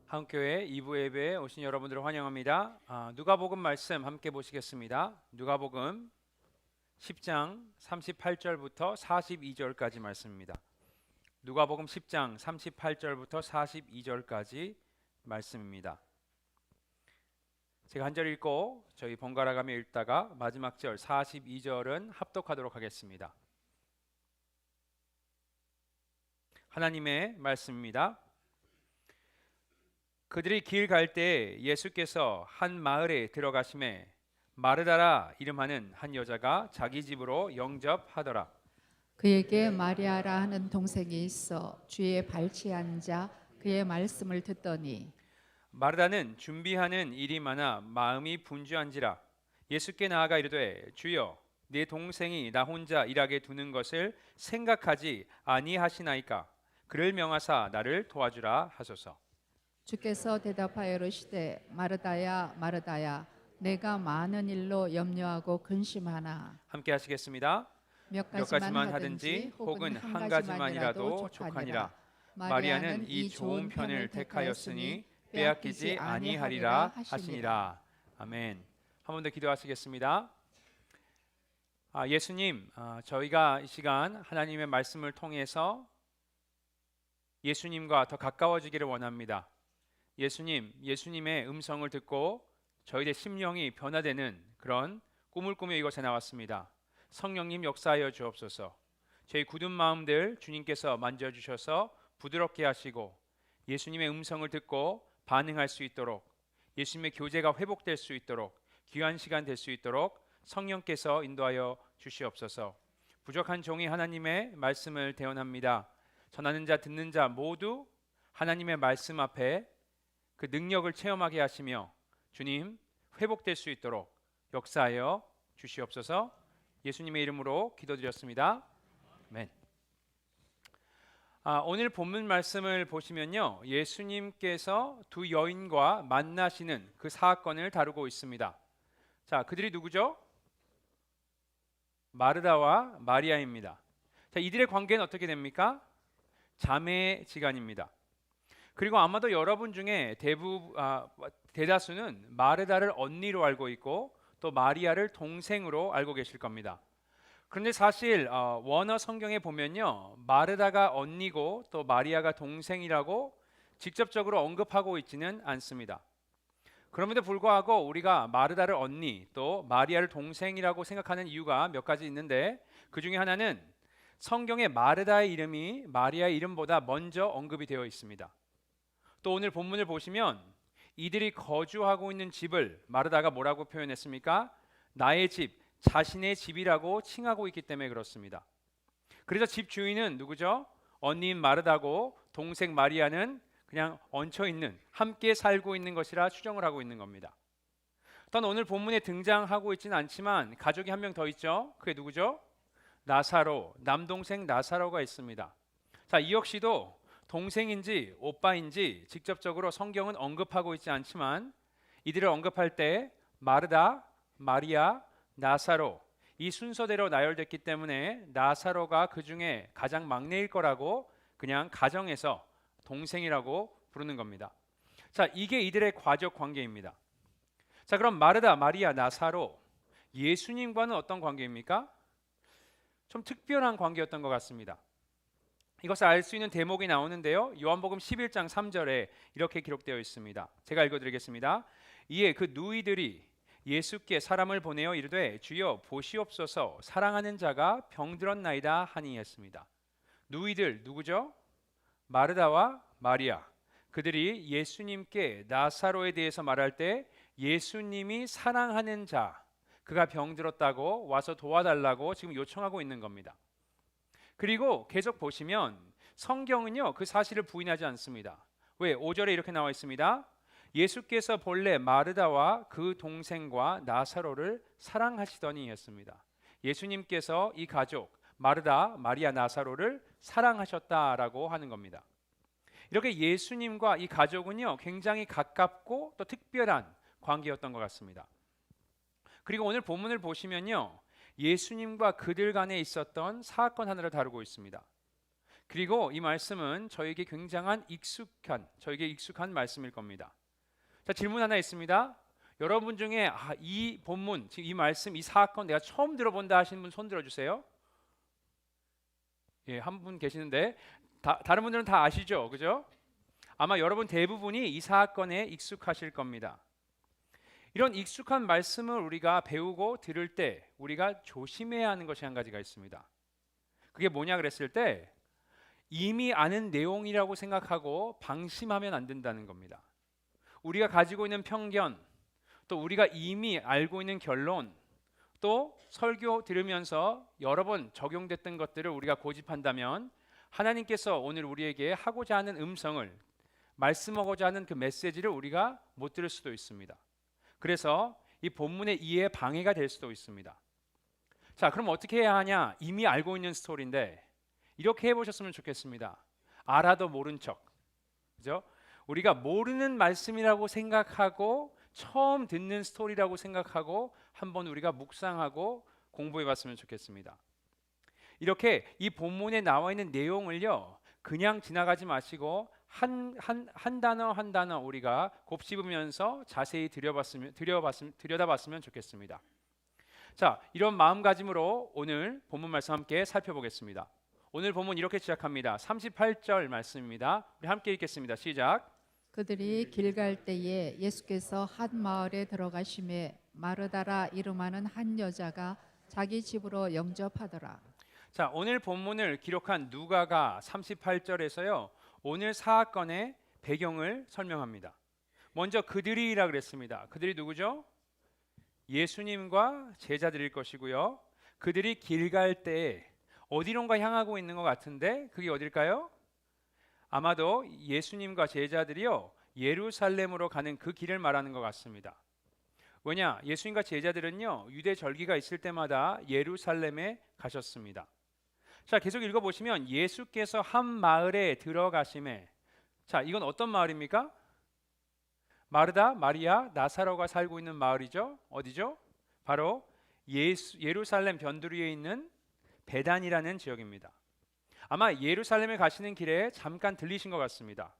한국교회 2부 예배에 오신 여러분들을 환영합니다. 누가복음 말씀 함께 보시겠습니다. 누가복음 10장 38절부터 42절까지 말씀입니다. 누가복음 10장 38절부터 42절까지 말씀입니다. 제가 한 절 읽고 저희 번갈아가며 읽다가 마지막 절 42절은 합독하도록 하겠습니다. 하나님의 말씀입니다. 그들이 길 갈 때 예수께서 한 마을에 들어가심에 마르다라 이름하는 한 여자가 자기 집으로 영접하더라. 그에게 마리아라 하는 동생이 있어 주의 발치에 앉아 그의 말씀을 듣더니 마르다는 준비하는 일이 많아 마음이 분주한지라 예수께 나아가 이르되 주여 내 동생이 나 혼자 일하게 두는 것을 생각하지 아니하시나이까. 그를 명하사 나를 도와주라 하소서. 주께서 대답하여 이르시되 마르다야 마르다야 내가 많은 일로 염려하고 근심하나 함께 하시겠습니다. 몇 몇 가지만 하든지 혹은 한 가지만이라도 족하니라. 마리아는 이 좋은 편을 택하였으니 빼앗기지 아니하리라 하시니라. 아멘. 한 번 더 기도하시겠습니다. 예수님, 저희가 이 시간 하나님의 말씀을 통해서 예수님과 더 가까워지기를 원합니다. 예수님, 예수님의 음성을 듣고 저희의 심령이 변화되는 그런 꿈을 꾸며 이곳에 나왔습니다. 성령님 역사하여 주옵소서. 저희 굳은 마음들 주님께서 만져주셔서 부드럽게 하시고 예수님의 음성을 듣고 반응할 수 있도록, 예수님의 교제가 회복될 수 있도록, 귀한 시간 될 수 있도록 성령께서 인도하여 주시옵소서. 부족한 종이 하나님의 말씀을 대언합니다. 전하는 자 듣는 자 모두 하나님의 말씀 앞에 그 능력을 체험하게 하시며 주님 회복될 수 있도록 역사하여 주시옵소서. 예수님의 이름으로 기도드렸습니다. 아멘. 오늘 본문 말씀을 보시면요, 예수님께서 두 여인과 만나시는 그 사건을 다루고 있습니다. 자, 그들이 누구죠? 마르다와 마리아입니다. 자, 이들의 관계는 어떻게 됩니까? 자매지간입니다. 그리고 아마도 여러분 중에 대다수는 마르다를 언니로 알고 있고 또 마리아를 동생으로 알고 계실 겁니다. 그런데 사실 원어 성경에 보면요, 마르다가 언니고 또 마리아가 동생이라고 직접적으로 언급하고 있지는 않습니다. 그럼에도 불구하고 우리가 마르다를 언니 또 마리아를 동생이라고 생각하는 이유가 몇 가지 있는데, 그 중에 하나는 성경에 마르다의 이름이 마리아의 이름보다 먼저 언급이 되어 있습니다. 또 오늘 본문을 보시면 이들이 거주하고 있는 집을 마르다가 뭐라고 표현했습니까? 나의 집, 자신의 집이라고 칭하고 있기 때문에 그렇습니다. 그래서 집 주인은 누구죠? 언니인 마르다고 동생 마리아는 그냥 얹혀있는, 함께 살고 있는 것이라 추정을 하고 있는 겁니다. 또한 오늘 본문에 등장하고 있지는 않지만 가족이 한 명 더 있죠. 그게 누구죠? 나사로, 남동생 나사로가 있습니다. 자, 이 역시도 동생인지 오빠인지 직접적으로 성경은 언급하고 있지 않지만 이들을 언급할 때 마르다, 마리아, 나사로 이 순서대로 나열됐기 때문에 나사로가 그 중에 가장 막내일 거라고 그냥 가정에서 동생이라고 부르는 겁니다. 자, 이게 이들의 가족 관계입니다. 자, 그럼 마르다, 마리아, 나사로 예수님과는 어떤 관계입니까? 좀 특별한 관계였던 것 같습니다. 이것을 알 수 있는 대목이 나오는데요, 요한복음 11장 3절에 이렇게 기록되어 있습니다. 제가 읽어드리겠습니다. 이에 그 누이들이 예수께 사람을 보내어 이르되 주여 보시옵소서 사랑하는 자가 병들었나이다 하니 했습니다. 누이들 누구죠? 마르다와 마리아. 그들이 예수님께 나사로에 대해서 말할 때 예수님이 사랑하는 자, 그가 병들었다고 와서 도와달라고 지금 요청하고 있는 겁니다. 그리고 계속 보시면 성경은요, 그 사실을 부인하지 않습니다. 왜? 5절에 이렇게 나와 있습니다. 예수께서 본래 마르다와 그 동생과 나사로를 사랑하시더니 했습니다. 예수님께서 이 가족 마르다, 마리아, 나사로를 사랑하셨다라고 하는 겁니다. 이렇게 예수님과 이 가족은요, 굉장히 가깝고 또 특별한 관계였던 것 같습니다. 그리고 오늘 본문을 보시면요, 예수님과 그들 간에 있었던 사건 하나를 다루고 있습니다. 그리고 이 말씀은 저에게 저에게 익숙한 말씀일 겁니다. 자, 질문 하나 있습니다. 여러분 중에 이 본문, 지금 이 말씀, 이 사건 내가 처음 들어본다 하시는 분 손 들어주세요. 예, 한 분 계시는데 다른 분들은 다 아시죠, 그죠? 아마 여러분 대부분이 이 사건에 익숙하실 겁니다. 이런 익숙한 말씀을 우리가 배우고 들을 때 우리가 조심해야 하는 것이 한 가지가 있습니다. 그게 뭐냐 그랬을 때 이미 아는 내용이라고 생각하고 방심하면 안 된다는 겁니다. 우리가 가지고 있는 편견, 또 우리가 이미 알고 있는 결론, 또 설교 들으면서 여러 번 적용됐던 것들을 우리가 고집한다면 하나님께서 오늘 우리에게 하고자 하는 음성을 말씀하고자 하는 그 메시지를 우리가 못 들을 수도 있습니다. 그래서 이 본문의 이해에 방해가 될 수도 있습니다. 자, 그럼 어떻게 해야 하냐? 이미 알고 있는 스토리인데 이렇게 해보셨으면 좋겠습니다. 알아도 모른 척, 그죠? 우리가 모르는 말씀이라고 생각하고 처음 듣는 스토리라고 생각하고 한번 우리가 묵상하고 공부해봤으면 좋겠습니다. 이렇게 이 본문에 나와 있는 내용을요, 그냥 지나가지 마시고 한 단어 한 단어 우리가 곱씹으면서 자세히 들여다봤으면 좋겠습니다. 자, 이런 마음가짐으로 오늘 본문 말씀 함께 살펴보겠습니다. 오늘 본문 이렇게 시작합니다. 38절 말씀입니다. 우리 함께 읽겠습니다. 시작. 그들이 길 갈 때에 예수께서 한 마을에 들어가심에 마르다라 이름하는 한 여자가 자기 집으로 영접하더라. 자, 오늘 본문을 기록한 누가가 38절에서요. 오늘 사건의 배경을 설명합니다. 먼저 그들이라 그랬습니다. 그들이 누구죠? 예수님과 제자들일 것이고요. 그들이 길 갈 때에 어디론가 향하고 있는 것 같은데 그게 어딜까요? 아마도 예수님과 제자들이요 예루살렘으로 가는 그 길을 말하는 것 같습니다. 왜냐? 예수님과 제자들은요 유대 절기가 있을 때마다 예루살렘에 가셨습니다. 자, 계속 읽어보시면 예수께서 한 마을에 들어가심에, 자, 이건 어떤 마을입니까? 마르다, 마리아, 나사로가 살고 있는 마을이죠. 어디죠? 바로 예루살렘 변두리에 있는 베단이라는 지역입니다. 아마 예루살렘에 가시는 길에 잠깐 들리신 것 같습니다.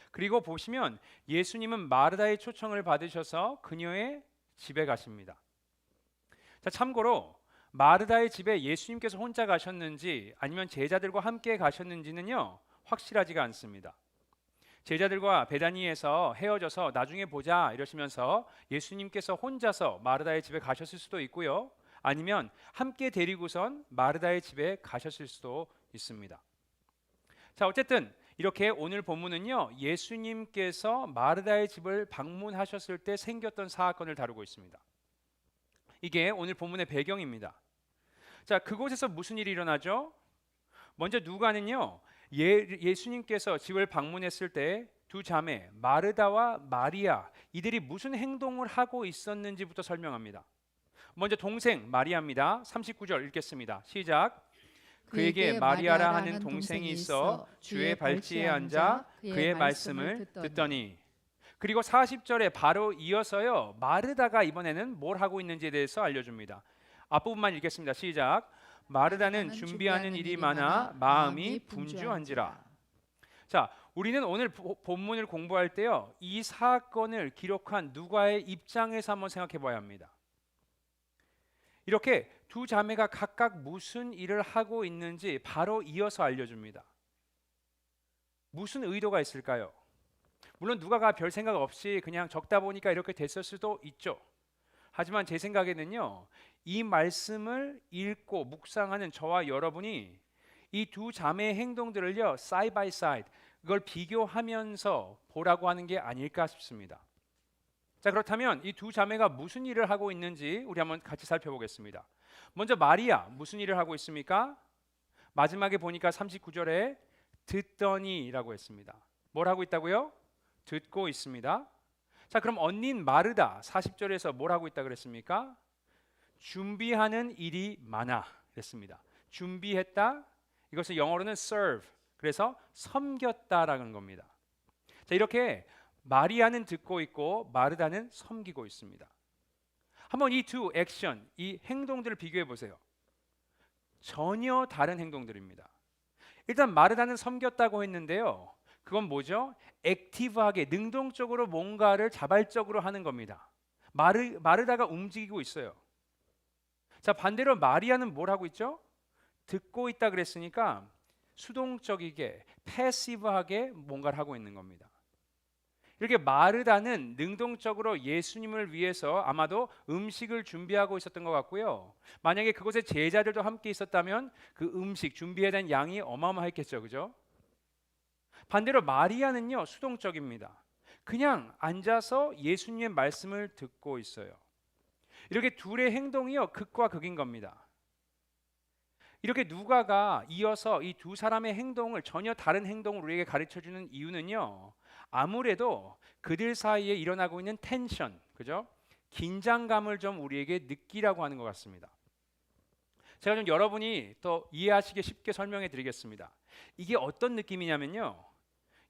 그리고 보시면 예수님은 마르다의 초청을 받으셔서 그녀의 집에 가십니다. 자, 참고로 마르다의 집에 예수님께서 혼자 가셨는지 아니면 제자들과 함께 가셨는지는요 확실하지가 않습니다. 제자들과 베다니에서 헤어져서 나중에 보자 이러시면서 예수님께서 혼자서 마르다의 집에 가셨을 수도 있고요, 아니면 함께 데리고선 마르다의 집에 가셨을 수도 있습니다. 자, 어쨌든 이렇게 오늘 본문은요 예수님께서 마르다의 집을 방문하셨을 때 생겼던 사건을 다루고 있습니다. 이게 오늘 본문의 배경입니다. 자, 그곳에서 무슨 일이 일어나죠? 먼저 누가는요 예수님께서 집을 방문했을 때 두 자매 마르다와 마리아 이들이 무슨 행동을 하고 있었는지부터 설명합니다. 먼저 동생 마리아입니다. 39절 읽겠습니다. 시작. 그에게 마리아라 하는 동생이 있어 주의 발치에 앉아 그의 말씀을 듣더니, 그리고 40절에 바로 이어서요 마르다가 이번에는 뭘 하고 있는지에 대해서 알려줍니다. 앞부분만 읽겠습니다. 시작. 마르다는 준비하는 일이 많아 마음이 분주한지라. 자, 우리는 오늘 본문을 공부할 때요 이 사건을 기록한 누가의 입장에서 한번 생각해 봐야 합니다. 이렇게 두 자매가 각각 무슨 일을 하고 있는지 바로 이어서 알려줍니다. 무슨 의도가 있을까요? 물론 누가가 별 생각 없이 그냥 적다 보니까 이렇게 됐을 수도 있죠. 하지만 제 생각에는요 이 말씀을 읽고 묵상하는 저와 여러분이 이 두 자매의 행동들을요 사이드 바이 사이드 그걸 비교하면서 보라고 하는 게 아닐까 싶습니다. 자, 그렇다면 이 두 자매가 무슨 일을 하고 있는지 우리 한번 같이 살펴보겠습니다. 먼저 마리아 무슨 일을 하고 있습니까? 마지막에 보니까 39절에 듣더니라고 했습니다. 뭘 하고 있다고요? 듣고 있습니다. 자, 그럼 언니인 마르다 40절에서 뭘 하고 있다 그랬습니까? 준비하는 일이 많아 그랬습니다. 준비했다, 이것을 영어로는 serve, 그래서 섬겼다라는 겁니다. 자, 이렇게 마리아는 듣고 있고 마르다는 섬기고 있습니다. 한번 이 두 액션, 이 행동들을 비교해 보세요. 전혀 다른 행동들입니다. 일단 마르다는 섬겼다고 했는데요. 그건 뭐죠? 액티브하게 능동적으로 뭔가를 자발적으로 하는 겁니다. 마르다가 움직이고 있어요. 자, 반대로 마리아는 뭘 하고 있죠? 듣고 있다 그랬으니까 수동적이게 패시브하게 뭔가를 하고 있는 겁니다. 이렇게 마르다는 능동적으로 예수님을 위해서 아마도 음식을 준비하고 있었던 것 같고요. 만약에 그곳에 제자들도 함께 있었다면 그 음식 준비해야 된 양이 어마어마했겠죠, 그죠? 반대로 마리아는요, 수동적입니다. 그냥 앉아서 예수님의 말씀을 듣고 있어요. 이렇게 둘의 행동이요, 극과 극인 겁니다. 이렇게 누가가 이어서 이 두 사람의 행동을 전혀 다른 행동을 우리에게 가르쳐 주는 이유는요, 아무래도 그들 사이에 일어나고 있는 텐션, 그죠? 긴장감을 좀 우리에게 느끼라고 하는 것 같습니다. 제가 좀 여러분이 더 이해하시기 쉽게 설명해 드리겠습니다. 이게 어떤 느낌이냐면요,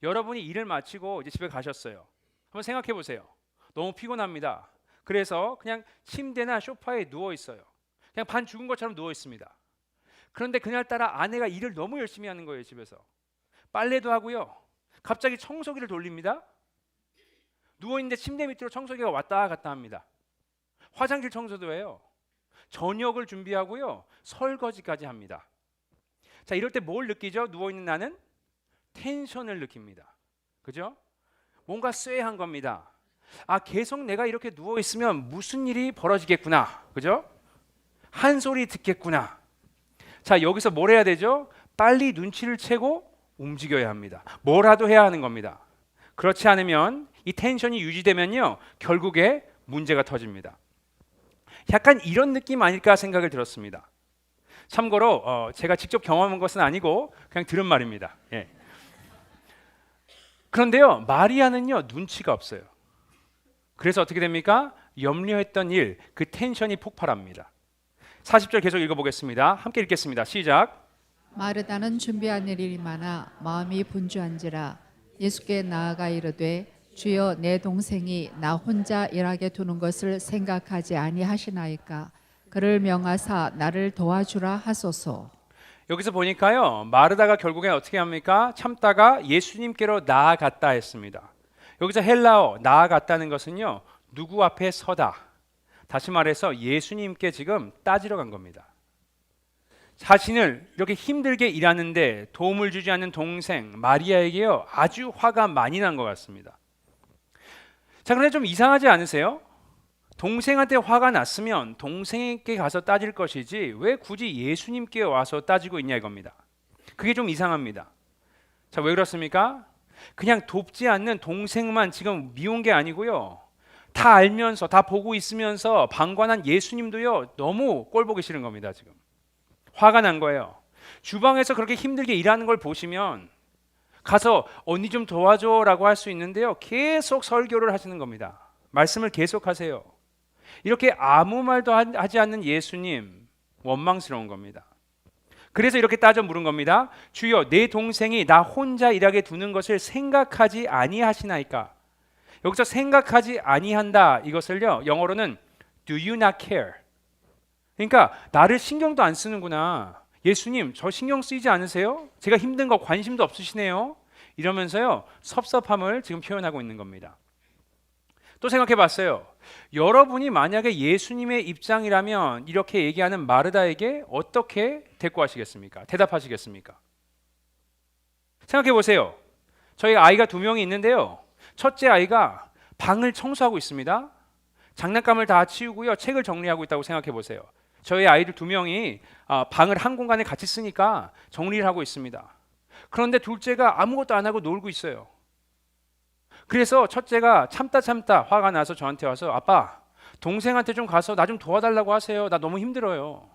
여러분이 일을 마치고 이제 집에 가셨어요. 한번 생각해 보세요. 너무 피곤합니다. 그래서 그냥 침대나 소파에 누워 있어요. 그냥 반 죽은 것처럼 누워 있습니다. 그런데 그날따라 아내가 일을 너무 열심히 하는 거예요, 집에서. 빨래도 하고요. 갑자기 청소기를 돌립니다. 누워있는데 침대 밑으로 청소기가 왔다 갔다 합니다. 화장실 청소도 해요. 저녁을 준비하고요. 설거지까지 합니다. 자, 이럴 때 뭘 느끼죠? 누워있는 나는 텐션을 느낍니다. 그죠? 뭔가 쎄한 겁니다. 아, 계속 내가 이렇게 누워있으면 무슨 일이 벌어지겠구나. 그죠? 한 소리 듣겠구나. 자, 여기서 뭘 해야 되죠? 빨리 눈치를 채고 움직여야 합니다. 뭐라도 해야 하는 겁니다. 그렇지 않으면 이 텐션이 유지되면요, 결국에 문제가 터집니다. 약간 이런 느낌 아닐까 생각을 들었습니다. 참고로 제가 직접 경험한 것은 아니고 그냥 들은 말입니다. 예. 그런데요, 마리아는요, 눈치가 없어요. 그래서 어떻게 됩니까? 염려했던 일, 그 텐션이 폭발합니다. 40절 계속 읽어보겠습니다. 함께 읽겠습니다. 시작. 마르다는 준비한 일이 많아 마음이 분주한지라 예수께 나아가 이르되 주여 내 동생이 나 혼자 일하게 두는 것을 생각하지 아니하시나이까 그를 명하사 나를 도와주라 하소서. 여기서 보니까요, 마르다가 결국에 어떻게 합니까? 참다가 예수님께로 나아갔다 했습니다. 여기서 헬라어 나아갔다는 것은요, 누구 앞에 서다. 다시 말해서 예수님께 지금 따지러 간 겁니다. 자신을 이렇게 힘들게 일하는데 도움을 주지 않는 동생 마리아에게요, 아주 화가 많이 난 것 같습니다. 자, 그런데 좀 이상하지 않으세요? 동생한테 화가 났으면 동생에게 가서 따질 것이지 왜 굳이 예수님께 와서 따지고 있냐 이겁니다. 그게 좀 이상합니다. 자, 왜 그렇습니까? 그냥 돕지 않는 동생만 지금 미운 게 아니고요, 다 알면서 다 보고 있으면서 방관한 예수님도요, 너무 꼴 보기 싫은 겁니다. 지금 화가 난 거예요. 주방에서 그렇게 힘들게 일하는 걸 보시면 가서 언니 좀 도와줘라고 할 수 있는데요, 계속 설교를 하시는 겁니다. 말씀을 계속하세요. 이렇게 아무 말도 하지 않는 예수님, 원망스러운 겁니다. 그래서 이렇게 따져 물은 겁니다. 주여, 내 동생이 나 혼자 일하게 두는 것을 생각하지 아니하시나이까. 여기서 생각하지 아니한다, 이것을요, 영어로는 do you not care. 그러니까 나를 신경도 안 쓰는구나. 예수님, 저 신경 쓰이지 않으세요? 제가 힘든 거 관심도 없으시네요. 이러면서요, 섭섭함을 지금 표현하고 있는 겁니다. 또 생각해 봤어요. 여러분이 만약에 예수님의 입장이라면 이렇게 얘기하는 마르다에게 어떻게 대꾸하시겠습니까? 대답하시겠습니까? 생각해 보세요. 저희 아이가 2명이 있는데요, 첫째 아이가 방을 청소하고 있습니다. 장난감을 다 치우고요, 책을 정리하고 있다고 생각해 보세요. 저희 아이들 2명이 방을 한 공간에 같이 쓰니까 정리를 하고 있습니다. 그런데 둘째가 아무것도 안 하고 놀고 있어요. 그래서 첫째가 참다 화가 나서 저한테 와서 아빠, 동생한테 좀 가서 나 좀 도와달라고 하세요. 나 너무 힘들어요.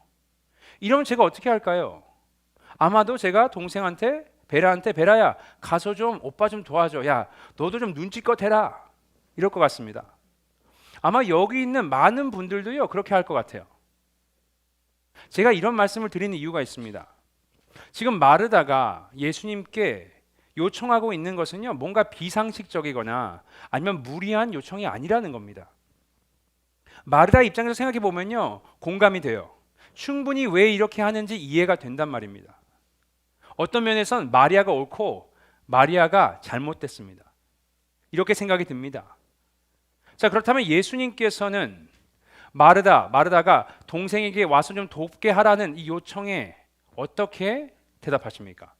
이러면 제가 어떻게 할까요? 아마도 제가 동생한테, 베라한테, 베라야 가서 좀 오빠 좀 도와줘. 야, 너도 좀 눈치껏 해라. 이럴 것 같습니다. 아마 여기 있는 많은 분들도요, 그렇게 할 것 같아요. 제가 이런 말씀을 드리는 이유가 있습니다. 지금 마르다가 예수님께 요청하고 있는 것은요, 뭔가 비상식적이거나 아니면 무리한 요청이 아니라는 겁니다. 마르다 입장에서 생각해 보면요, 공감이 돼요. 충분히 왜 이렇게 하는지 이해가 된단 말입니다. 어떤 면에선 마리아가 옳고 마리아가 잘못됐습니다. 이렇게 생각이 듭니다. 자, 그렇다면 예수님께서는 마르다가 동생에게 와서 좀 돕게 하라는 이 요청에 어떻게 대답하십니까?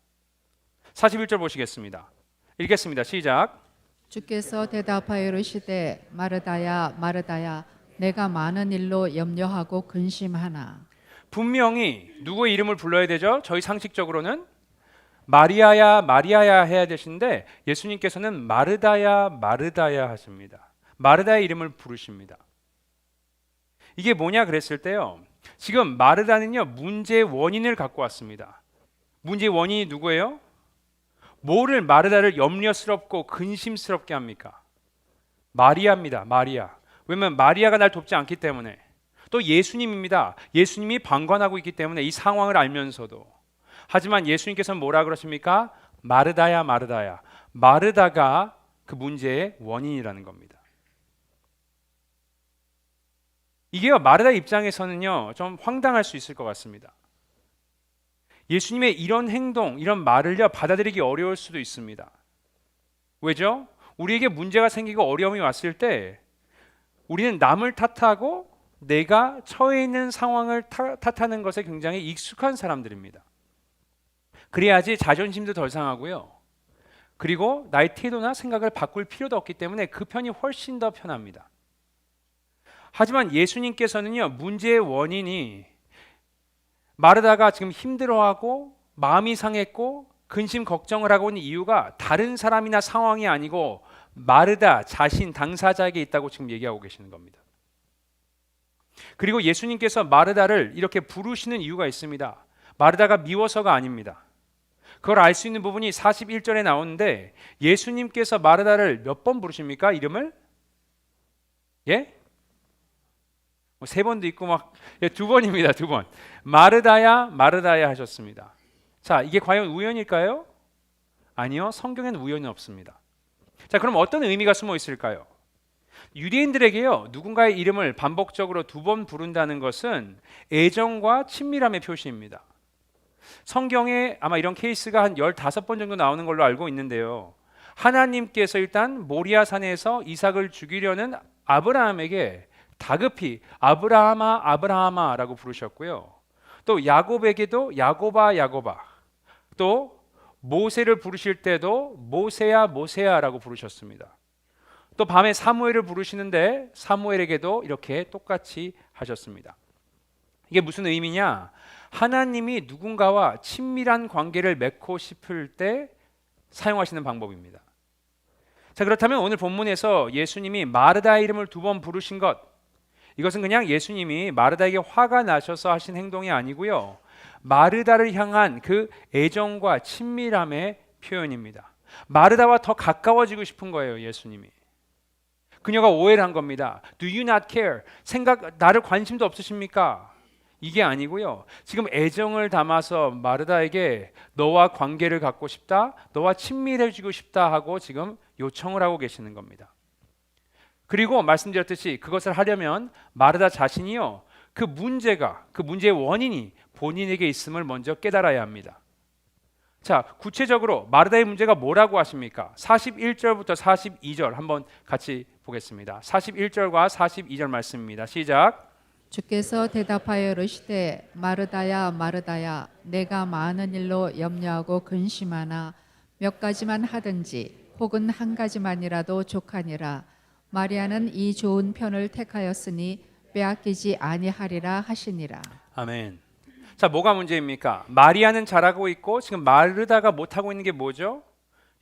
41절 보시겠습니다. 읽겠습니다. 시작. 주께서 대답하여 이르시되 마르다야 마르다야 내가 많은 일로 염려하고 근심하나. 분명히 누구의 이름을 불러야 되죠? 저희 상식적으로는 마리아야 마리아야 해야 되시는데 예수님께서는 마르다야 마르다야 하십니다. 마르다의 이름을 부르십니다. 이게 뭐냐 그랬을 때요, 지금 마르다는요 문제의 원인을 갖고 왔습니다. 문제의 원인이 누구예요? 뭐를 마르다를 염려스럽고 근심스럽게 합니까? 마리아입니다. 마리아. 왜냐면 마리아가 날 돕지 않기 때문에. 또 예수님입니다. 예수님이 방관하고 있기 때문에 이 상황을 알면서도. 하지만 예수님께서는 뭐라 그러십니까? 마르다야 마르다야. 마르다가 그 문제의 원인이라는 겁니다. 이게요 마르다 입장에서는요 좀 황당할 수 있을 것 같습니다. 예수님의 이런 행동, 이런 말을요 받아들이기 어려울 수도 있습니다. 왜죠? 우리에게 문제가 생기고 어려움이 왔을 때 우리는 남을 탓하고 내가 처해 있는 상황을 탓하는 것에 굉장히 익숙한 사람들입니다. 그래야지 자존심도 덜 상하고요. 그리고 나의 태도나 생각을 바꿀 필요도 없기 때문에 그 편이 훨씬 더 편합니다. 하지만 예수님께서는요 문제의 원인이 마르다가 지금 힘들어하고 마음이 상했고 근심 걱정을 하고 있는 이유가 다른 사람이나 상황이 아니고 마르다 자신 당사자에게 있다고 지금 얘기하고 계시는 겁니다. 그리고 예수님께서 마르다를 이렇게 부르시는 이유가 있습니다. 마르다가 미워서가 아닙니다. 그걸 알 수 있는 부분이 41절에 나오는데 예수님께서 마르다를 몇 번 부르십니까? 이름을? 예? 세 번도 있고 막 두 번입니다. 두 번. 마르다야 마르다야 하셨습니다. 자, 이게 과연 우연일까요? 아니요. 성경엔 우연이 없습니다. 자, 그럼 어떤 의미가 숨어 있을까요? 유대인들에게요 누군가의 이름을 반복적으로 두 번 부른다는 것은 애정과 친밀함의 표시입니다. 성경에 아마 이런 케이스가 한 15번 정도 나오는 걸로 알고 있는데요, 하나님께서 일단 모리아 산에서 이삭을 죽이려는 아브라함에게 다급히 아브라함아 아브라함아라고 부르셨고요, 또 야곱에게도 야곱아 야곱아, 또 모세를 부르실 때도 모세야 모세야라고 부르셨습니다. 또 밤에 사무엘을 부르시는데 사무엘에게도 이렇게 똑같이 하셨습니다. 이게 무슨 의미냐? 하나님이 누군가와 친밀한 관계를 맺고 싶을 때 사용하시는 방법입니다. 자, 그렇다면 오늘 본문에서 예수님이 마르다의 이름을 두 번 부르신 것, 이것은 그냥 예수님이 마르다에게 화가 나셔서 하신 행동이 아니고요, 마르다를 향한 그 애정과 친밀함의 표현입니다. 마르다와 더 가까워지고 싶은 거예요, 예수님이. 그녀가 오해를 한 겁니다. Do you not care? 나를 관심도 없으십니까? 이게 아니고요, 지금 애정을 담아서 마르다에게 너와 관계를 갖고 싶다, 너와 친밀해지고 싶다 하고 지금 요청을 하고 계시는 겁니다. 그리고 말씀드렸듯이 그것을 하려면 마르다 자신이요 그 문제의 원인이 본인에게 있음을 먼저 깨달아야 합니다. 자, 구체적으로 마르다의 문제가 뭐라고 하십니까? 41절부터 42절 한번 같이 보겠습니다. 41절과 42절 말씀입니다. 시작. 주께서 대답하여 이르시되 마르다야 마르다야 내가 많은 일로 염려하고 근심하나 몇 가지만 하든지 혹은 한 가지만이라도 족하니라. 마리아는 이 좋은 편을 택하였으니 빼앗기지 아니하리라 하시니라. 아멘. 자, 뭐가 문제입니까? 마리아는 잘하고 있고 지금 마르다가 못하고 있는 게 뭐죠?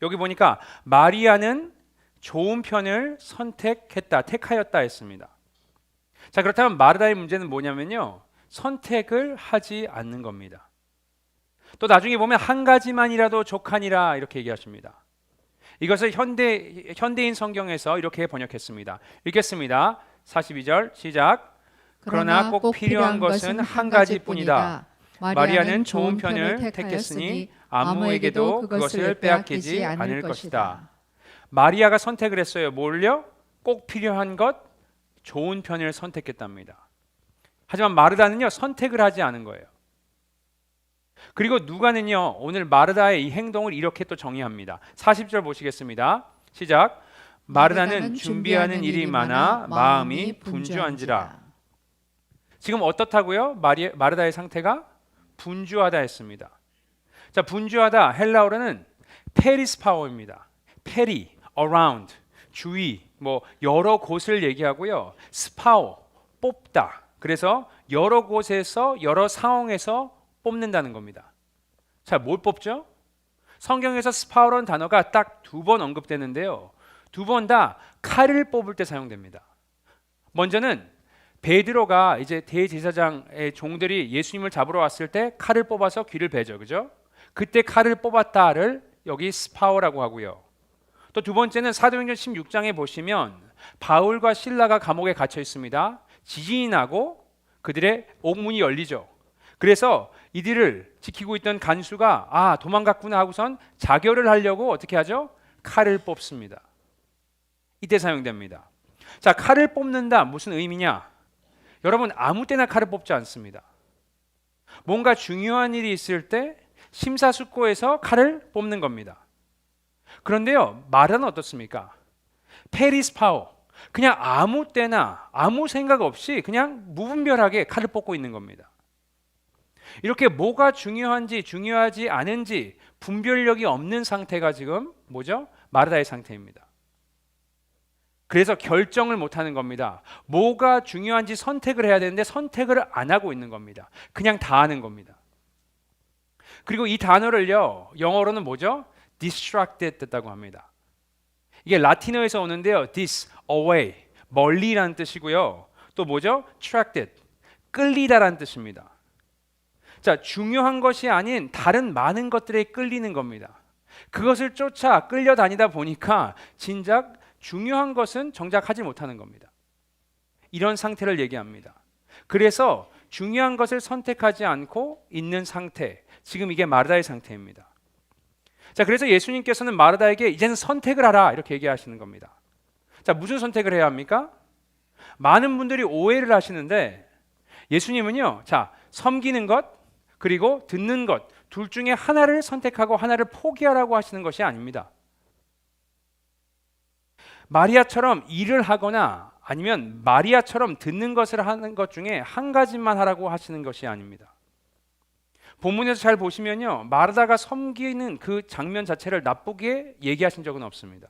여기 보니까 마리아는 좋은 편을 택하였다 했습니다. 자, 그렇다면 마르다의 문제는 뭐냐면요, 선택을 하지 않는 겁니다. 또 나중에 보면 한 가지만이라도 족하니라 이렇게 얘기하십니다. 이것을 현대인 성경에서 이렇게 번역했습니다. 읽겠습니다. 42절 시작. 그러나 꼭 필요한 것은 한 가지뿐이다. 마리아는 좋은 편을 택했으니 아무에게도 그것을 빼앗기지 않을 것이다. 마리아가 선택을 했어요. 뭘요? 꼭 필요한 것, 좋은 편을 선택했답니다. 하지만 마르다는요 선택을 하지 않은 거예요. 그리고 누가는요, 오늘 마르다의 이 행동을 이렇게 또 정의합니다. 40절 보시겠습니다. 시작. 마르다는 준비하는 일이 많아 마음이 분주한지라. 지금 어떻다고요? 마르다의 상태가 분주하다 했습니다. 자, 분주하다 헬라어로는 페리스파워입니다. 페리, around, 주위, 뭐 여러 곳을 얘기하고요. 스파워, 뽑다. 그래서 여러 곳에서 여러 상황에서 뽑는다는 겁니다. 자, 뭘 뽑죠? 성경에서 스파워라는 단어가 딱 2번 언급되는데요. 2번 다 칼을 뽑을 때 사용됩니다. 먼저는 베드로가 이제 대제사장의 종들이 예수님을 잡으러 왔을 때 칼을 뽑아서 귀를 베죠. 그죠? 그때 칼을 뽑았다를 여기 스파워라고 하고요. 또 두 번째는 사도행전 16장에 보시면 바울과 실라가 감옥에 갇혀 있습니다. 지진이 나고 그들의 옥문이 열리죠. 그래서 이들을 지키고 있던 간수가 도망갔구나 하고선 자결을 하려고 어떻게 하죠? 칼을 뽑습니다. 이때 사용됩니다. 자, 칼을 뽑는다 무슨 의미냐? 여러분 아무 때나 칼을 뽑지 않습니다. 뭔가 중요한 일이 있을 때 심사숙고해서 칼을 뽑는 겁니다. 그런데요, 말은 어떻습니까? 페리스 파워. 그냥 아무 때나 아무 생각 없이 그냥 무분별하게 칼을 뽑고 있는 겁니다. 이렇게 뭐가 중요한지 중요하지 않은지 분별력이 없는 상태가 지금 뭐죠? 마르다의 상태입니다. 그래서 결정을 못하는 겁니다. 뭐가 중요한지 선택을 해야 되는데 선택을 안 하고 있는 겁니다. 그냥 다 하는 겁니다. 그리고 이 단어를요, 영어로는 뭐죠? distracted 됐다고 합니다. 이게 라틴어에서 오는데요. dis, away, 멀리라는 뜻이고요. 또 뭐죠? attracted, 끌리다라는 뜻입니다. 자, 중요한 것이 아닌 다른 많은 것들에 끌리는 겁니다. 그것을 쫓아 끌려다니다 보니까 진작 중요한 것은 정작 하지 못하는 겁니다. 이런 상태를 얘기합니다. 그래서 중요한 것을 선택하지 않고 있는 상태, 지금 이게 마르다의 상태입니다. 자, 그래서 예수님께서는 마르다에게 이제는 선택을 하라 이렇게 얘기하시는 겁니다. 자, 무슨 선택을 해야 합니까? 많은 분들이 오해를 하시는데 예수님은요, 자, 섬기는 것 그리고 듣는 것 둘 중에 하나를 선택하고 하나를 포기하라고 하시는 것이 아닙니다. 마리아처럼 일을 하거나 아니면 마리아처럼 듣는 것을 하는 것 중에 한 가지만 하라고 하시는 것이 아닙니다. 본문에서 잘 보시면요, 마르다가 섬기는 그 장면 자체를 나쁘게 얘기하신 적은 없습니다.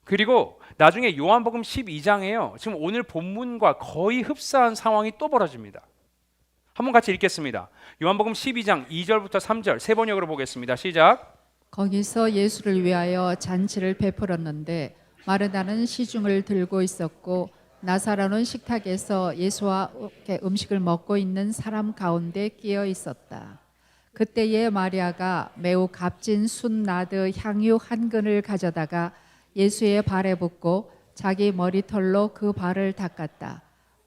그리고 나중에 요한복음 12장에요, 지금 오늘 본문과 거의 흡사한 상황이 또 벌어집니다. 한번 같이 읽겠습니다. 요한복음 12장 2절부터 3절 세 번역으로 보겠습니다. 시작. 거기서 예수를 위하여 잔치를 베풀었는데 마르다는 시중을 들고 있었고 나사로는 식탁에서 예수와 음식을 먹고 있는 사람 가운데 끼어 있었다. 그때에 마리아가 매우 값진 순나드 향유 한 근을 가져다가 예수의 발에 붓고 자기 머리털로 그 발을 닦았다.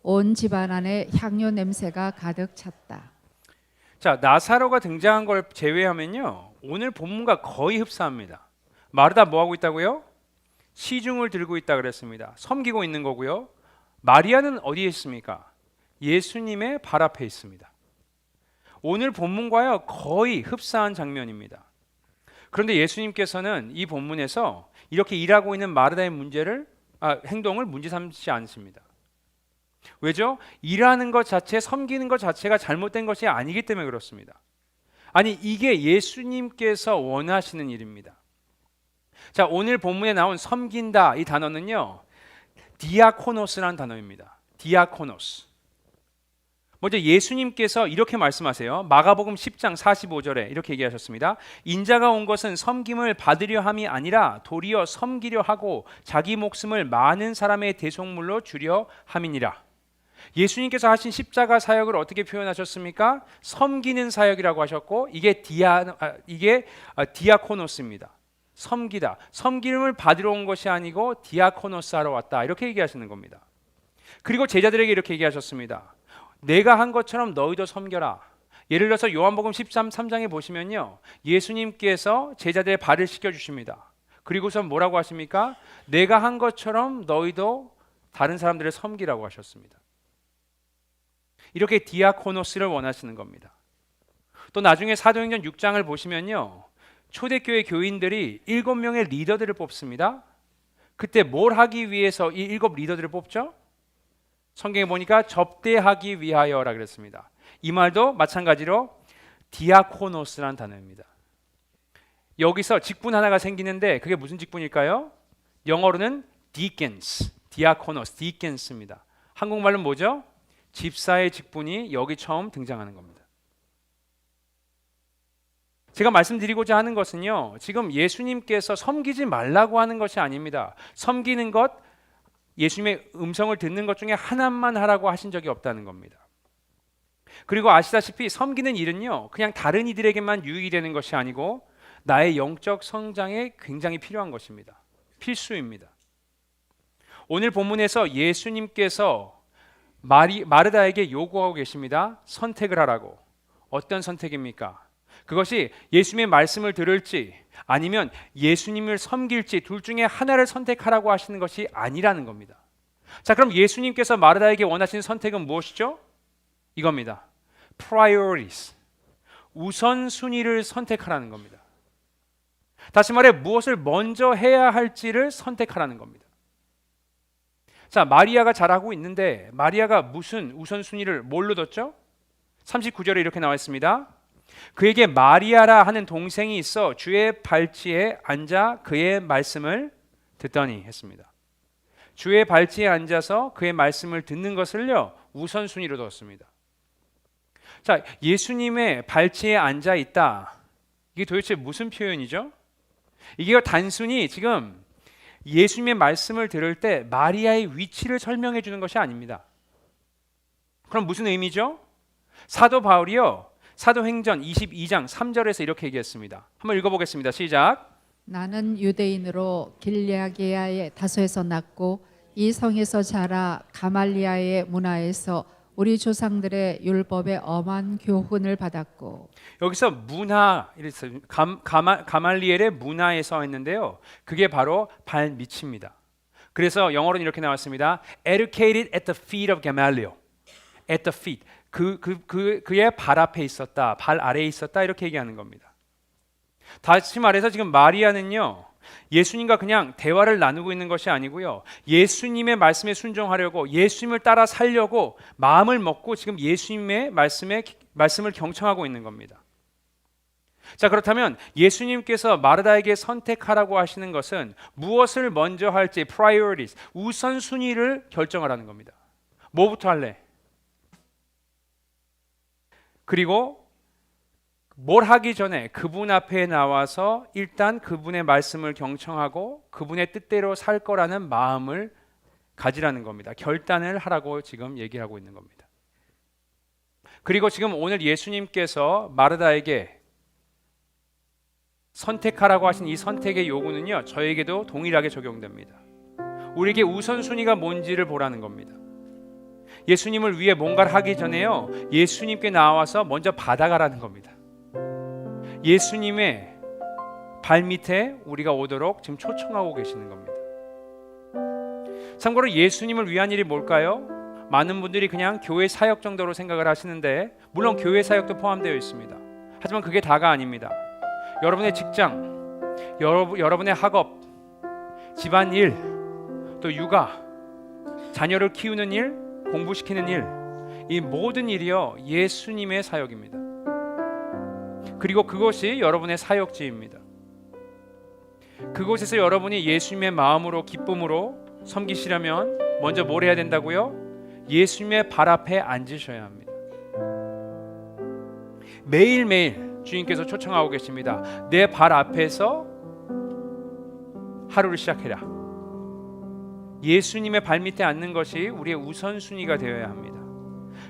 온 집안 안에 향유 냄새가 가득 찼다. 자, 나사로가 등장한 걸 제외하면요, 오늘 본문과 거의 흡사합니다. 마르다 뭐 하고 있다고요? 시중을 들고 있다 그랬습니다. 섬기고 있는 거고요. 마리아는 어디에 있습니까? 예수님의 발 앞에 있습니다. 오늘 본문과요 거의 흡사한 장면입니다. 그런데 예수님께서는 이 본문에서 이렇게 일하고 있는 마르다의 행동을 문제 삼지 않습니다. 왜죠? 일하는 것 자체, 섬기는 것 자체가 잘못된 것이 아니기 때문에 그렇습니다. 아니, 이게 예수님께서 원하시는 일입니다. 자, 오늘 본문에 나온 섬긴다 이 단어는요, 디아코노스라는 단어입니다. 디아코노스. 먼저 예수님께서 이렇게 말씀하세요. 마가복음 10장 45절에 이렇게 얘기하셨습니다. 인자가 온 것은 섬김을 받으려 함이 아니라 도리어 섬기려 하고 자기 목숨을 많은 사람의 대속물로 주려 함이니라. 예수님께서 하신 십자가 사역을 어떻게 표현하셨습니까? 섬기는 사역이라고 하셨고, 이게 디아코노스입니다. 섬기다. 섬김을 받으러 온 것이 아니고 디아코노스 하러 왔다. 이렇게 얘기하시는 겁니다. 그리고 제자들에게 이렇게 얘기하셨습니다. 내가 한 것처럼 너희도 섬겨라. 예를 들어서 요한복음 13장에 보시면요, 예수님께서 제자들의 발을 씻겨주십니다. 그리고서 뭐라고 하십니까? 내가 한 것처럼 너희도 다른 사람들을 섬기라고 하셨습니다. 이렇게 디아코노스를 원하시는 겁니다. 또 나중에 사도행전 6장을 보시면요, 초대교회 교인들이 7명의 리더들을 뽑습니다. 그때 뭘 하기 위해서 이 7 리더들을 뽑죠? 성경에 보니까 접대하기 위하여라 그랬습니다. 이 말도 마찬가지로 디아코노스라는 단어입니다. 여기서 직분 하나가 생기는데 그게 무슨 직분일까요? 영어로는 deacons, diakonos, deacons입니다. 한국말로는 뭐죠? 집사의 직분이 여기 처음 등장하는 겁니다. 제가 말씀드리고자 하는 것은요, 지금 예수님께서 섬기지 말라고 하는 것이 아닙니다. 섬기는 것, 예수님의 음성을 듣는 것 중에 하나만 하라고 하신 적이 없다는 겁니다. 그리고 아시다시피 섬기는 일은요, 그냥 다른 이들에게만 유익이 되는 것이 아니고 나의 영적 성장에 굉장히 필요한 것입니다. 필수입니다. 오늘 본문에서 예수님께서 마르다에게 요구하고 계십니다. 선택을 하라고. 어떤 선택입니까? 그것이 예수님의 말씀을 들을지 아니면 예수님을 섬길지 둘 중에 하나를 선택하라고 하시는 것이 아니라는 겁니다. 자, 그럼 예수님께서 마르다에게 원하시는 선택은 무엇이죠? 이겁니다. priorities. 우선순위를 선택하라는 겁니다. 다시 말해 무엇을 먼저 해야 할지를 선택하라는 겁니다. 자, 마리아가 잘하고 있는데 마리아가 무슨 우선순위를 뭘로 뒀죠? 39절에 이렇게 나와 있습니다. 그에게 마리아라 하는 동생이 있어 주의 발치에 앉아 그의 말씀을 듣더니 했습니다. 주의 발치에 앉아서 그의 말씀을 듣는 것을요, 우선순위로 뒀습니다. 자, 예수님의 발치에 앉아 있다. 이게 도대체 무슨 표현이죠? 이게 단순히 지금 예수님의 말씀을 들을 때 마리아의 위치를 설명해 주는 것이 아닙니다. 그럼 무슨 의미죠? 사도 바울이요, 사도행전 22장 3절에서 이렇게 얘기했습니다. 한번 읽어보겠습니다. 시작. 나는 유대인으로 길르야게아의 다소에서 났고 이 성에서 자라 가말리아의 문화에서 우리 조상들의 율법의 엄한 교훈을 받았고. 여기서 문화, 가말리엘의 문화에서 했는데요, 그게 바로 발밑입니다. 그래서 영어로는 이렇게 나왔습니다. Educated at the feet of Gamaliel. At the feet. 그의 발 앞에 있었다, 발 아래에 있었다, 이렇게 얘기하는 겁니다. 다시 말해서 지금 마리아는요, 예수님과 그냥 대화를 나누고 있는 것이 아니고요, 예수님의 말씀에 순종하려고 예수님을 따라 살려고 마음을 먹고 지금 예수님의 말씀을 경청하고 있는 겁니다. 자, 그렇다면 예수님께서 마르다에게 선택하라고 하시는 것은 무엇을 먼저 할지, priorities, 우선순위를 결정하라는 겁니다. 뭐부터 할래? 그리고 뭘 하기 전에 그분 앞에 나와서 일단 그분의 말씀을 경청하고 그분의 뜻대로 살 거라는 마음을 가지라는 겁니다. 결단을 하라고 지금 얘기하고 있는 겁니다. 그리고 지금 오늘 예수님께서 마르다에게 선택하라고 하신 이 선택의 요구는요, 저에게도 동일하게 적용됩니다. 우리에게 우선순위가 뭔지를 보라는 겁니다. 예수님을 위해 뭔가를 하기 전에요, 예수님께 나와서 먼저 받아가라는 겁니다. 예수님의 발밑에 우리가 오도록 지금 초청하고 계시는 겁니다. 참고로 예수님을 위한 일이 뭘까요? 많은 분들이 그냥 교회 사역 정도로 생각을 하시는데, 물론 교회 사역도 포함되어 있습니다. 하지만 그게 다가 아닙니다. 여러분의 직장, 여러분의 학업, 집안일, 또 육아, 자녀를 키우는 일, 공부시키는 일, 이 모든 일이요, 예수님의 사역입니다. 그리고 그것이 여러분의 사역지입니다. 그곳에서 여러분이 예수님의 마음으로, 기쁨으로 섬기시려면 먼저 뭘 해야 된다고요? 예수님의 발 앞에 앉으셔야 합니다. 매일매일 주님께서 초청하고 계십니다. 내 발 앞에서 하루를 시작해라. 예수님의 발밑에 앉는 것이 우리의 우선순위가 되어야 합니다.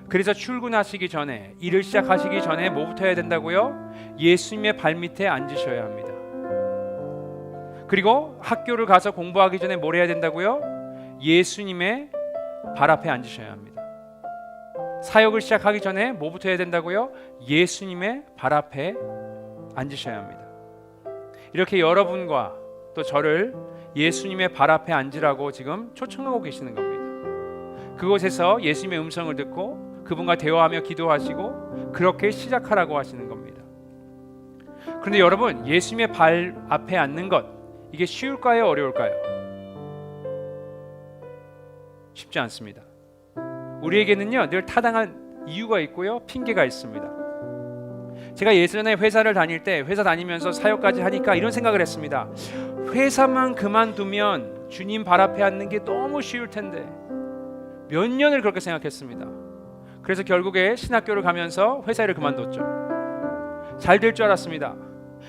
그래서 출근하시기 전에, 일을 시작하시기 전에 뭐부터 해야 된다고요? 예수님의 발밑에 앉으셔야 합니다. 그리고 학교를 가서 공부하기 전에 뭘 해야 된다고요? 예수님의 발 앞에 앉으셔야 합니다. 사역을 시작하기 전에 뭐부터 해야 된다고요? 예수님의 발 앞에 앉으셔야 합니다. 이렇게 여러분과 또 저를 예수님의 발 앞에 앉으라고 지금 초청하고 계시는 겁니다. 그곳에서 예수님의 음성을 듣고 그분과 대화하며 기도하시고 그렇게 시작하라고 하시는 겁니다. 그런데 여러분, 예수님의 발 앞에 앉는 것, 이게 쉬울까요? 어려울까요? 쉽지 않습니다. 우리에게는요, 늘 타당한 이유가 있고요, 핑계가 있습니다. 제가 예전에 회사를 다닐 때, 회사 다니면서 사역까지 하니까 이런 생각을 했습니다. 회사만 그만두면 주님 발 앞에 앉는 게 너무 쉬울 텐데, 몇 년을 그렇게 생각했습니다. 그래서 결국에 신학교를 가면서 회사 일을 그만뒀죠. 잘 될 줄 알았습니다.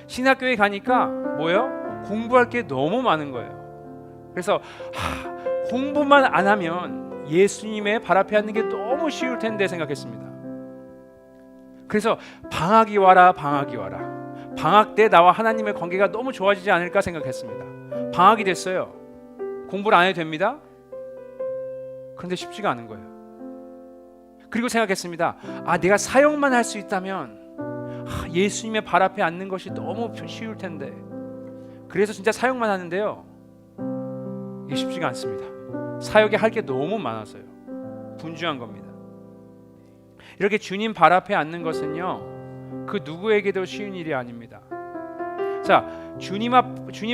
신학교에 가니까 뭐예요? 공부할 게 너무 많은 거예요. 그래서 공부만 안 하면 예수님의 발 앞에 앉는 게 너무 쉬울 텐데 생각했습니다. 그래서 방학이 와라, 방학이 와라. 방학 때 나와 하나님의 관계가 너무 좋아지지 않을까 생각했습니다. 방학이 됐어요. 공부를 안 해도 됩니다. 그런데 쉽지가 않은 거예요. 그리고 생각했습니다. 내가 사역만 할 수 있다면 예수님의 발 앞에 앉는 것이 너무 쉬울 텐데. 그래서 진짜 사역만 하는데요, 이게 쉽지가 않습니다. 사역에 할 게 너무 많아서요. 분주한 겁니다. 이렇게 주님 발 앞에 앉는 것은요, 그 누구에게도 쉬운 일이 아닙니다. 자, 주님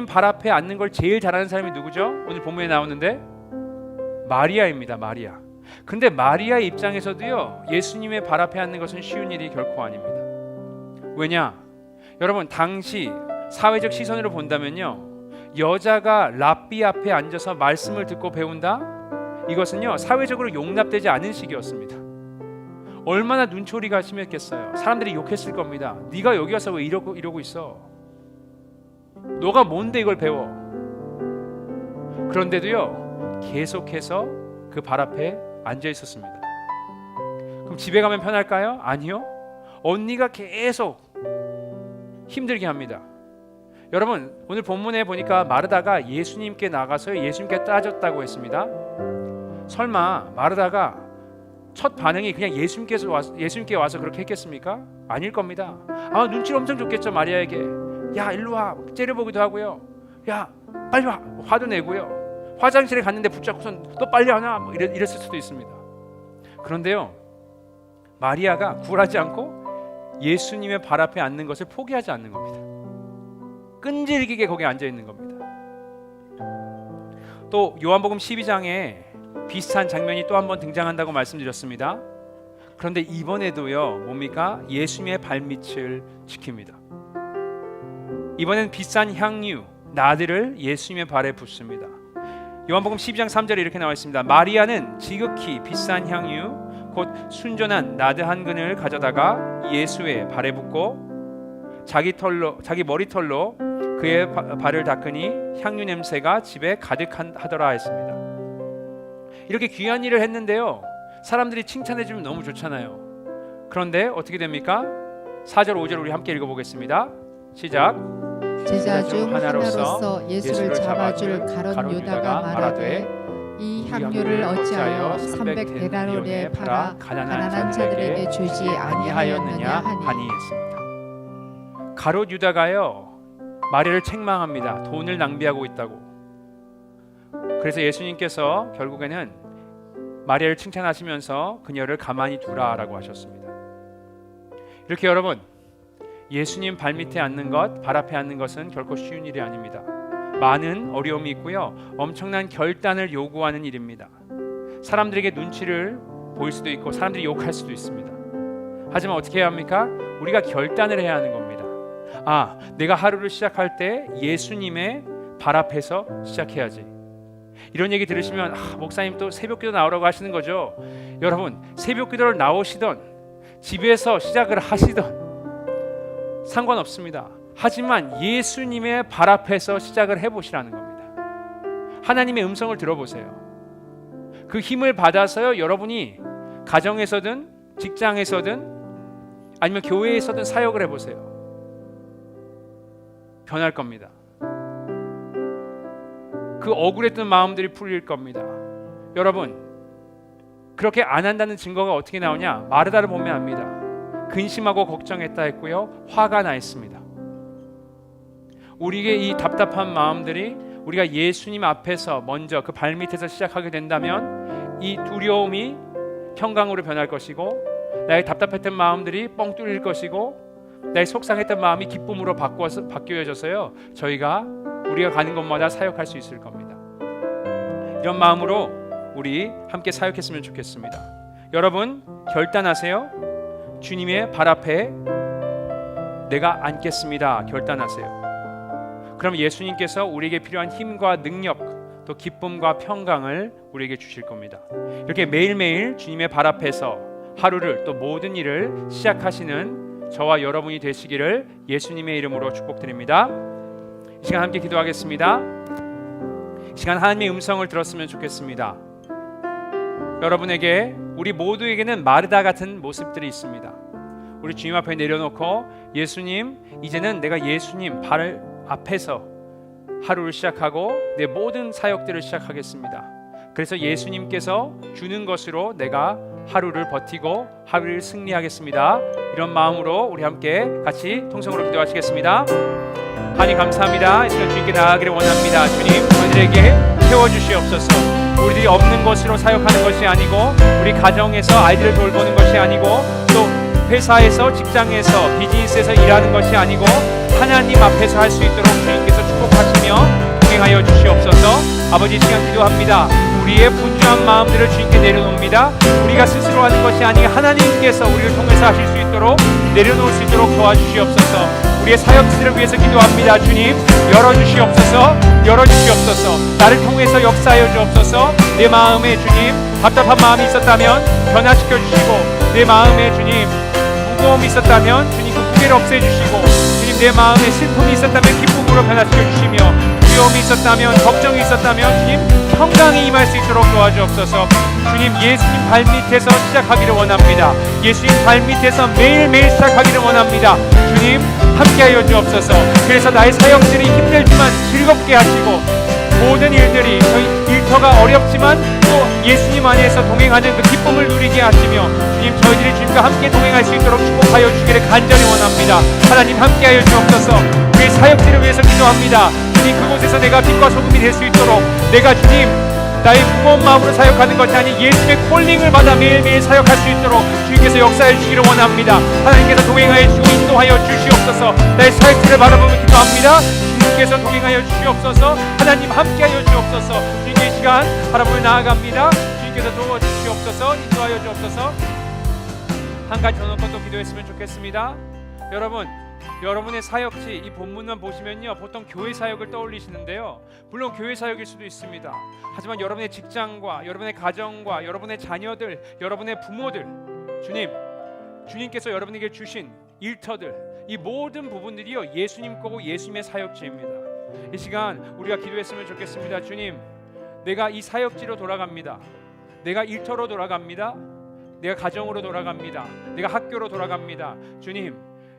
발 앞에 앉는 걸 제일 잘하는 사람이 누구죠? 오늘 본문에 나오는데 마리아입니다. 마리아. 근데 마리아의 입장에서도요, 예수님의 발 앞에 앉는 것은 쉬운 일이 결코 아닙니다. 왜냐? 여러분, 당시 사회적 시선으로 본다면요, 여자가 랍비 앞에 앉아서 말씀을 듣고 배운다? 이것은요, 사회적으로 용납되지 않은 시기였습니다. 얼마나 눈초리가 심했겠어요. 사람들이 욕했을 겁니다. 네가 여기 와서 왜 이러고 있어? 너가 뭔데 이걸 배워? 그런데도요, 계속해서 그 발 앞에 앉아 있었습니다. 그럼 집에 가면 편할까요? 아니요. 언니가 계속 힘들게 합니다. 여러분, 오늘 본문에 보니까 마르다가 예수님께 나가서 예수님께 따졌다고 했습니다. 설마 마르다가 첫 반응이 그냥 예수님께 와서 그렇게 했겠습니까? 아닐 겁니다. 눈치를 엄청 줬겠죠. 마리아에게. 야, 일로 와. 째려보기도 하고요. 야, 빨리 와. 화도 내고요. 화장실에 갔는데 붙잡고선 너 빨리 하냐? 이랬을 수도 있습니다. 그런데요, 마리아가 굴하지 않고 예수님의 발 앞에 앉는 것을 포기하지 않는 겁니다. 끈질기게 거기에 앉아 있는 겁니다. 또 요한복음 12장에 비슷한 장면이 또 한 번 등장한다고 말씀드렸습니다. 그런데 이번에도요, 뭡니까? 예수님의 발밑을 지킵니다. 이번엔 비싼 향유 나들을 예수님의 발에 붓습니다. 요한복음 12장 3절에 이렇게 나와 있습니다. 마리아는 지극히 비싼 향유 곧 순전한 나드 한 근을 가져다가 예수의 발에 붓고 자기 머리털로 그의 발을 닦으니 향유 냄새가 집에 가득하더라 했습니다. 이렇게 귀한 일을 했는데요, 사람들이 칭찬해주면 너무 좋잖아요. 그런데 어떻게 됩니까? 4절 5절 우리 함께 읽어보겠습니다. 시작. 제자 중 하나로서 예수를 잡아줄 가룟 유다가 말하되 이 향유를 어찌하여 300데나리온에 팔아 가난한 자들에게 주지 아니하였느냐 하니 했습니다. 가룟 유다가요, 마리아를 책망합니다. 돈을 낭비하고 있다고. 그래서 예수님께서 결국에는 마리아를 칭찬하시면서 그녀를 가만히 두라라고 하셨습니다. 이렇게 여러분, 예수님 발밑에 앉는 것, 발 앞에 앉는 것은 결코 쉬운 일이 아닙니다. 많은 어려움이 있고요, 엄청난 결단을 요구하는 일입니다. 사람들에게 눈치를 보일 수도 있고 사람들이 욕할 수도 있습니다. 하지만 어떻게 해야 합니까? 우리가 결단을 해야 하는 겁니다. 내가 하루를 시작할 때 예수님의 발 앞에서 시작해야지. 이런 얘기 들으시면 목사님 또 새벽기도 나오라고 하시는 거죠. 여러분, 새벽기도를 나오시던 집에서 시작을 하시던 상관없습니다. 하지만 예수님의 발 앞에서 시작을 해보시라는 겁니다. 하나님의 음성을 들어보세요. 그 힘을 받아서요, 여러분이 가정에서든 직장에서든 아니면 교회에서든 사역을 해보세요. 변할 겁니다. 그 억울했던 마음들이 풀릴 겁니다. 여러분, 그렇게 안 한다는 증거가 어떻게 나오냐? 마르다를 보면 압니다. 근심하고 걱정했다 했고요, 화가 나 있습니다. 우리에게 이 답답한 마음들이 우리가 예수님 앞에서 먼저 그 발밑에서 시작하게 된다면 이 두려움이 평강으로 변할 것이고, 나의 답답했던 마음들이 뻥 뚫릴 것이고, 나의 속상했던 마음이 기쁨으로 바뀌어져서요, 우리가 가는 곳마다 사역할 수 있을 겁니다. 이런 마음으로 우리 함께 사역했으면 좋겠습니다. 여러분 결단하세요. 주님의 발 앞에 내가 앉겠습니다. 결단하세요. 그럼 예수님께서 우리에게 필요한 힘과 능력, 또 기쁨과 평강을 우리에게 주실 겁니다. 이렇게 매일매일 주님의 발 앞에서 하루를, 또 모든 일을 시작하시는 저와 여러분이 되시기를 예수님의 이름으로 축복드립니다. 이 시간 함께 기도하겠습니다. 이 시간 하나님의 음성을 들었으면 좋겠습니다. 여러분에게, 우리 모두에게는 마르다 같은 모습들이 있습니다. 우리 주님 앞에 내려놓고, 예수님, 이제는 내가 예수님 발 앞에서 하루를 시작하고 내 모든 사역들을 시작하겠습니다. 그래서 예수님께서 주는 것으로 내가 하루를 버티고 하루를 승리하겠습니다. 이런 마음으로 우리 함께 같이 통성으로 기도하시겠습니다. 하나님 감사합니다. 이 시간 주님께 나아가기를 원합니다. 주님, 저희들에게 채워주시옵소서. 우리들이 없는 것으로 사역하는 것이 아니고, 우리 가정에서 아이들을 돌보는 것이 아니고, 또 회사에서, 직장에서, 비즈니스에서 일하는 것이 아니고, 하나님 앞에서 할 수 있도록 주님께서 축복하시며 동행하여 주시옵소서. 아버지, 이 시간 기도합니다. 우리의 분주한 마음들을 주님께 내려놓습니다. 우리가 스스로 하는 것이 아니라 하나님께서 우리를 통해서 하실 수 있도록, 내려놓을 수 있도록 도와주시옵소서. 우리의 사역지들을 위해서 기도합니다. 주님, 열어주시옵소서. 나를 통해서 역사하여 주옵소서. 내 마음에 주님, 답답한 마음이 있었다면 변화시켜 주시고, 내 마음에 주님, 무거움이 있었다면 주님 그 무게를 없애주시고, 주님 내 마음에 슬픔이 있었다면 기쁨으로 변화시켜 주시며, 두려움이 있었다면, 걱정이 있었다면 주님 평강이 임할 수 있도록 도와주옵소서. 주님, 예수님 발밑에서 시작하기를 원합니다. 예수님 발밑에서 매일매일 시작하기를 원합니다. 주님 함께하여 주옵소서. 그래서 나의 사역들이 힘들지만 즐겁게 하시고, 모든 일들이 저희 일터가 어렵지만 또 예수님 안에서 동행하는 그 기쁨을 누리게 하시며, 주님 저희들이 주님과 함께 동행할 수 있도록 축복하여 주기를 간절히 원합니다. 하나님 함께하여 주옵소서. 우리 사역지를 위해서 기도합니다. 주님, 그곳에서 내가 빛과 소금이 될 수 있도록, 내가 주님 나의 무거운 마음으로 사역하는 것이 아닌 예수의 콜링을 받아 매일매일 사역할 수 있도록 주님께서 역사해 주시기를 원합니다. 하나님께서 동행하여 주시고 인도하여 주시옵소서. 나의 사역지를 바라보며 기도합니다. 주님께서 동행하여 주시옵소서. 하나님 함께하여 주옵소서. 주님께 이 시간 바라보며 나아갑니다. 주님께서 도와주시옵소서. 인도하여 주옵소서. 한 가지 더 놓고 또 기도했으면 좋겠습니다. 여러분의 사역지, 이 본문만 보시면요, 보통 교회 사역을 떠올리시는데요, 물론 교회 사역일 수도 있습니다. 하지만 여러분의 직장과 여러분의 가정과 여러분의 자녀들, 여러분의 부모들, 주님께서 여러분에게 주신 일터들, 이 모든 부분들이요 예수님 거고 예수님의 사역지입니다. 이 시간 우리가 기도했으면 좋겠습니다. 주님, 내가 이 사역지로 돌아갑니다. 내가 일터로 돌아갑니다. 내가 가정으로 돌아갑니다. 내가 학교로 돌아갑니다. 주님,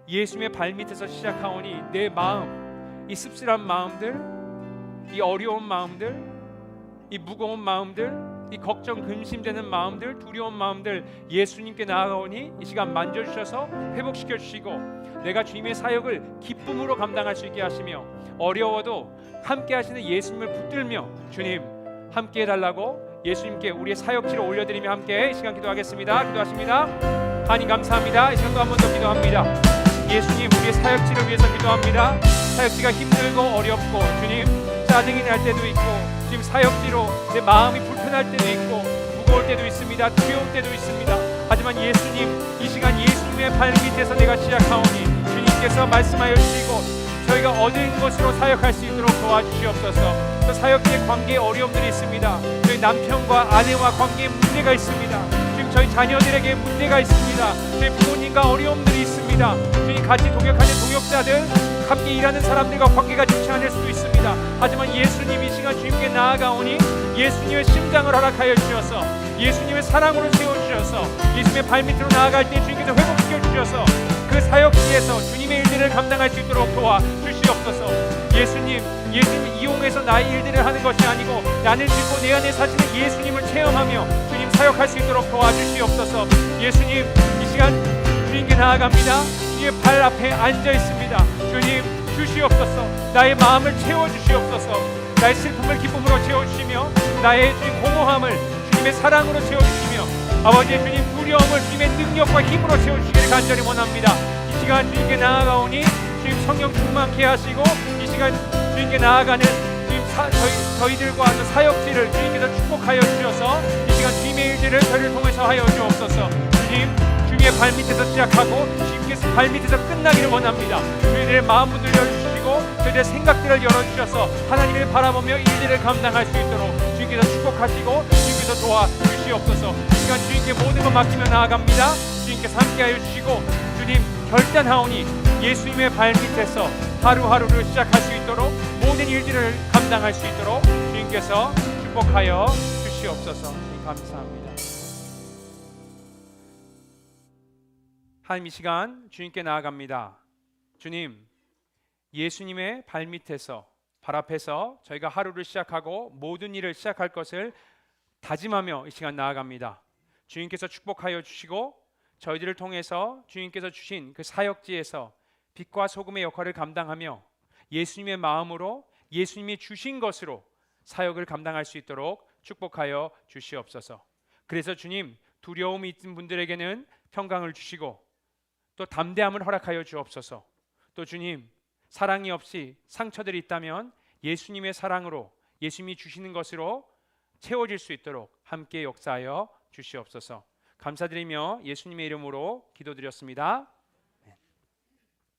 예수님의 발밑에서 시작하오니 내 마음, 이 씁쓸한 마음들, 이 어려운 마음들, 이 무거운 마음들, 이 걱정 근심되는 마음들, 두려운 마음들 예수님께 나아가오니 이 시간 만져주셔서 회복시켜 주시고, 내가 주님의 사역을 기쁨으로 감당할 수 있게 하시며, 어려워도 함께 하시는 예수님을 붙들며 주님 함께 해달라고 예수님께 우리의 사역지를 올려드리며 함께 이 시간 기도하겠습니다. 기도하십니다. 하나님 감사합니다. 이 시간도 한 번 더 기도합니다. 예수님, 우리의 사역지를 위해서 기도합니다. 사역지가 힘들고 어렵고 주님 짜증이 날 때도 있고, 주님 사역지로 내 마음이 불편할 때도 있고 무거울 때도 있습니다. 두려울 때도 있습니다. 하지만 예수님, 이 시간 예수님의 발밑에서 내가 시작하오니 주님께서 말씀하여 주시고 저희가 얻은 것으로 사역할 수 있도록 도와주시옵소서. 또 사역지의 관계에 어려움들이 있습니다. 저희 남편과 아내와 관계에 문제가 있습니다. 지금 저희 자녀들에게 문제가 있습니다. 저희 부모님과 어려움들이 있습니다. 주님, 같이 동역하는 동역자들, 함께 일하는 사람들과 관계가 좋지 않을 수도 있습니다. 하지만 예수님, 이 시간 주님께 나아가오니 예수님의 심장을 허락하여 주셔서, 예수님의 사랑으로 세워주셔서, 예수님의 발밑으로 나아갈 때 주님께서 회복시켜 주셔서 그 사역지에서 주님의 일들을 감당할 수 있도록 도와주시옵소서. 예수님 이용해서 나의 일들을 하는 것이 아니고 나를 들고 내 안에 사시는 예수님을 체험하며 주님 사역할 수 있도록 도와주시옵소서. 예수님, 이 시간 주님께 나아갑니다. 주님의 발 앞에 앉아 있습니다. 주님 주시옵소서. 나의 마음을 채워주시옵소서. 나의 슬픔을 기쁨으로 채워주시며, 나의 주님 공허함을 주님의 사랑으로 채워주시며, 아버지의 주님 두려움을 주님의 능력과 힘으로 채워주시기를 간절히 원합니다. 이 시간 주님께 나아가오니 주님 성령 충만케 하시고 이 시간 주님께 나아가는 주님 저희들과 하는 사역지를 주님께서 축복하여 주셔서 이 시간 주님의 일들을 저희를 통해서 하여 주옵소서. 주님 주님의 발밑에서 시작하고 주님께서 발밑에서 끝나기를 원합니다. 저희들의 마음을 열어주시고 저희들의 생각들을 열어주셔서 하나님을 바라보며 일들을 감당할 수 있도록 주님께서 축복하시고 주님께서 도와주시옵소서. 이 시간 주님께 모든 것 맡기며 나아갑니다. 주님께서 함께하여 주시고 주님 결단하오니 예수님의 발밑에서 하루하루를 시작할 수 있도록 모든 일들을 감당할 수 있도록 주님께서 축복하여 주시옵소서. 주님 감사합니다. 하나님 이 시간 주님께 나아갑니다. 주님 예수님의 발밑에서 발 앞에서 저희가 하루를 시작하고 모든 일을 시작할 것을 다짐하며 이 시간 나아갑니다. 주님께서 축복하여 주시고 저희들을 통해서 주님께서 주신 그 사역지에서 빛과 소금의 역할을 감당하며 예수님의 마음으로 예수님이 주신 것으로 사역을 감당할 수 있도록 축복하여 주시옵소서. 그래서 주님 두려움이 있는 분들에게는 평강을 주시고 또 담대함을 허락하여 주옵소서. 또 주님 사랑이 없이 상처들이 있다면 예수님의 사랑으로 예수님이 주시는 것으로 채워질 수 있도록 함께 역사하여 주시옵소서. 감사드리며 예수님의 이름으로 기도드렸습니다.